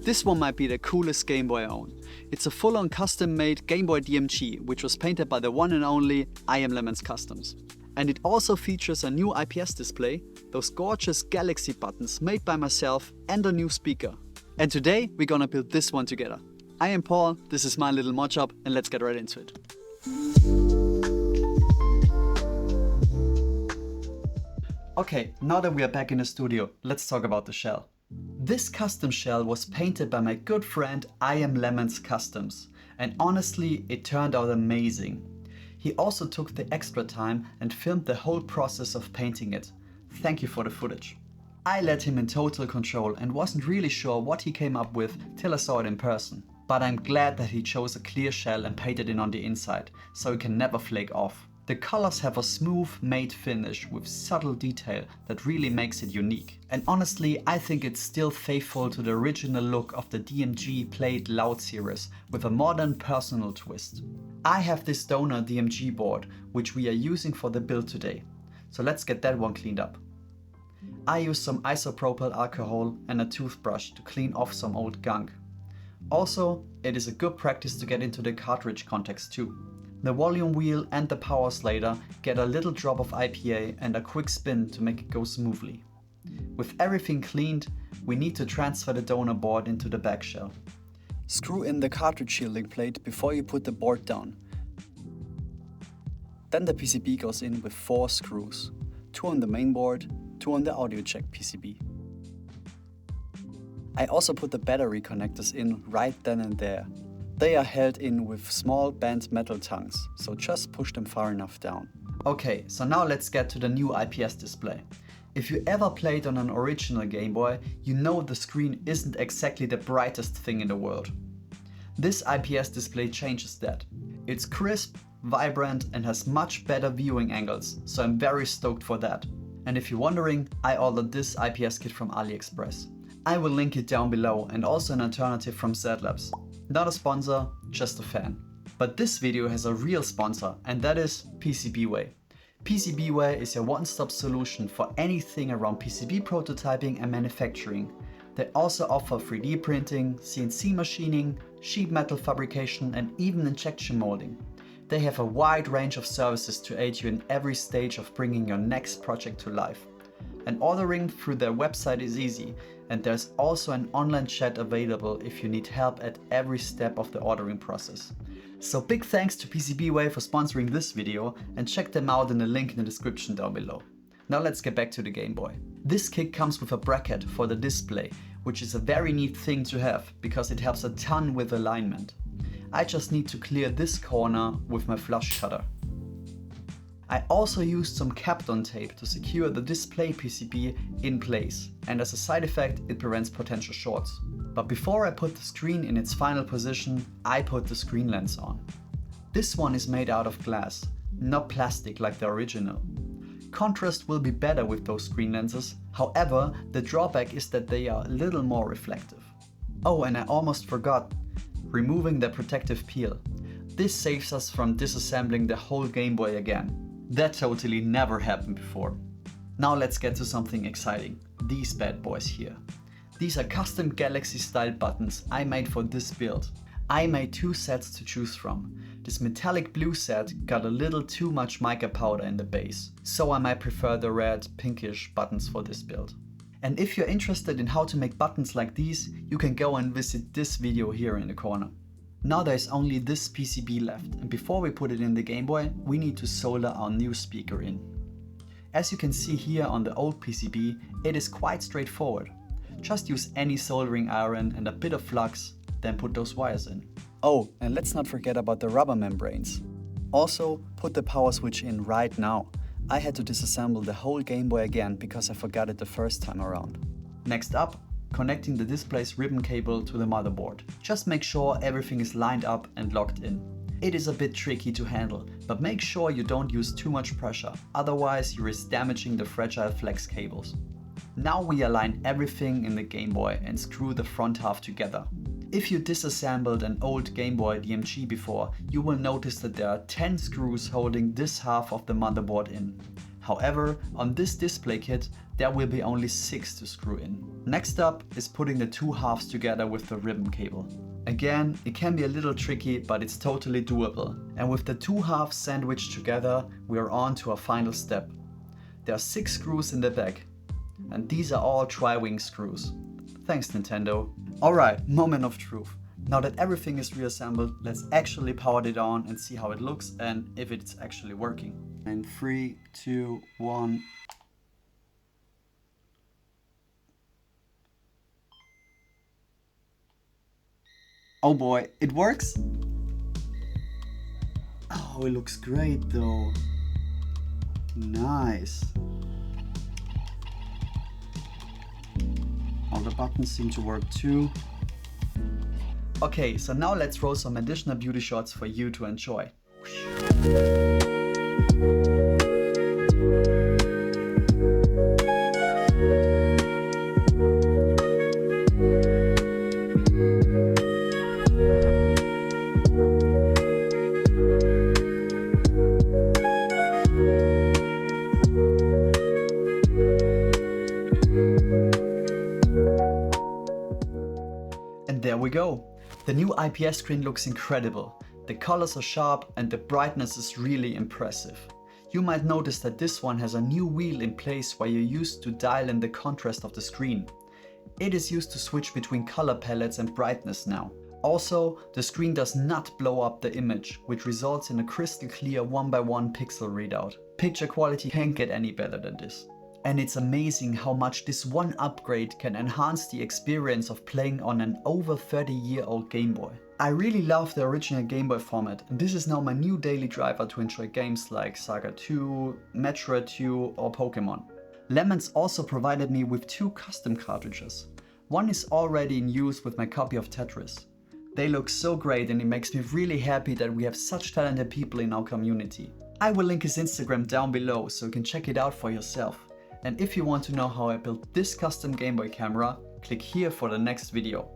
This one might be the coolest Game Boy I own. It's a full-on custom-made Game Boy DMG, which was painted by the one and only Lemons Customs. And it also features a new IPS display, those gorgeous Galaxy buttons made by myself, and a new speaker. And today we're gonna build this one together. I am Paul, this is my little mod job, and let's get right into it. Okay, now that we are back in the studio, let's talk about the shell. This custom shell was painted by my good friend Lemons Customs, and honestly it turned out amazing. He also took the extra time and filmed the whole process of painting it. Thank you for the footage. I let him in total control and wasn't really sure what he came up with till I saw it in person. But I'm glad that he chose a clear shell and painted it on the inside, so it can never flake off. The colors have a smooth matte finish with subtle detail that really makes it unique. And honestly, I think it's still faithful to the original look of the DMG Played Loud series with a modern personal twist. I have this donor DMG board, which we are using for the build today. So let's get that one cleaned up. I use some isopropyl alcohol and a toothbrush to clean off some old gunk. Also, it is a good practice to get into the cartridge context too. The volume wheel and the power slider get a little drop of IPA and a quick spin to make it go smoothly. With everything cleaned, we need to transfer the donor board into the back shell. Screw in the cartridge shielding plate before you put the board down. Then the PCB goes in with 4 screws, 2 on the main board, 2 on the audio jack PCB. I also put the battery connectors in right then and there. They are held in with small bent metal tongues, so just push them far enough down. Okay, so now let's get to the new IPS display. If you ever played on an original Game Boy, you know the screen isn't exactly the brightest thing in the world. This IPS display changes that. It's crisp, vibrant and has much better viewing angles, so I'm very stoked for that. And if you're wondering, I ordered this IPS kit from AliExpress. I will link it down below and also an alternative from Z-Labs. Not a sponsor, just a fan. But this video has a real sponsor, and that is PCBWay. PCBWay is your one-stop solution for anything around PCB prototyping and manufacturing. They also offer 3D printing, CNC machining, sheet metal fabrication and even injection molding. They have a wide range of services to aid you in every stage of bringing your next project to life. And ordering through their website is easy, and there's also an online chat available if you need help at every step of the ordering process. So big thanks to PCBWay for sponsoring this video, and check them out in the link in the description down below. Now let's get back to the Game Boy. This kit comes with a bracket for the display, which is a very neat thing to have because it helps a ton with alignment. I just need to clear this corner with my flush cutter. I also used some Kapton tape to secure the display PCB in place, and as a side effect it prevents potential shorts. But before I put the screen in its final position, I put the screen lens on. This one is made out of glass, not plastic like the original. Contrast will be better with those screen lenses, however the drawback is that they are a little more reflective. Oh, and I almost forgot, removing the protective peel. This saves us from disassembling the whole Game Boy again. That totally never happened before. Now let's get to something exciting. These bad boys here. These are custom Galaxy style buttons I made for this build. I made 2 sets to choose from. This metallic blue set got a little too much mica powder in the base, so I might prefer the red pinkish buttons for this build. And if you're interested in how to make buttons like these, you can go and visit this video here in the corner. Now there's only this PCB left, and before we put it in the Game Boy, we need to solder our new speaker in. As you can see here on the old PCB, it is quite straightforward. Just use any soldering iron and a bit of flux, then put those wires in. Oh, and let's not forget about the rubber membranes. Also, put the power switch in right now. I had to disassemble the whole Game Boy again because I forgot it the first time around. Next up, connecting the display's ribbon cable to the motherboard. Just make sure everything is lined up and locked in. It is a bit tricky to handle, but make sure you don't use too much pressure, otherwise you risk damaging the fragile flex cables. Now we align everything in the Game Boy and screw the front half together. If you disassembled an old Game Boy DMG before, you will notice that there are 10 screws holding this half of the motherboard in. However, on this display kit, there will be only 6 to screw in. Next up is putting the 2 halves together with the ribbon cable. Again, it can be a little tricky, but it's totally doable. And with the 2 halves sandwiched together, we are on to our final step. There are 6 screws in the back, and these are all tri-wing screws. Thanks, Nintendo. Alright, moment of truth. Now that everything is reassembled, let's actually power it on and see how it looks and if it's actually working. And 3, 2, 1. Oh boy, it works? Oh, it looks great though. Nice. All the buttons seem to work too. Okay, so now let's roll some additional beauty shots for you to enjoy. And there we go. The new IPS screen looks incredible. The colors are sharp and the brightness is really impressive. You might notice that this one has a new wheel in place where you used to dial in the contrast of the screen. It is used to switch between color palettes and brightness now. Also, the screen does not blow up the image, which results in a crystal clear 1x1 pixel readout. Picture quality can't get any better than this. And it's amazing how much this one upgrade can enhance the experience of playing on an over 30-year-old Game Boy. I really love the original Game Boy format, and this is now my new daily driver to enjoy games like Saga 2, Metroid 2 or Pokemon. Lemons also provided me with 2 custom cartridges. One is already in use with my copy of Tetris. They look so great and it makes me really happy that we have such talented people in our community. I will link his Instagram down below so you can check it out for yourself. And if you want to know how I built this custom Game Boy camera, click here for the next video.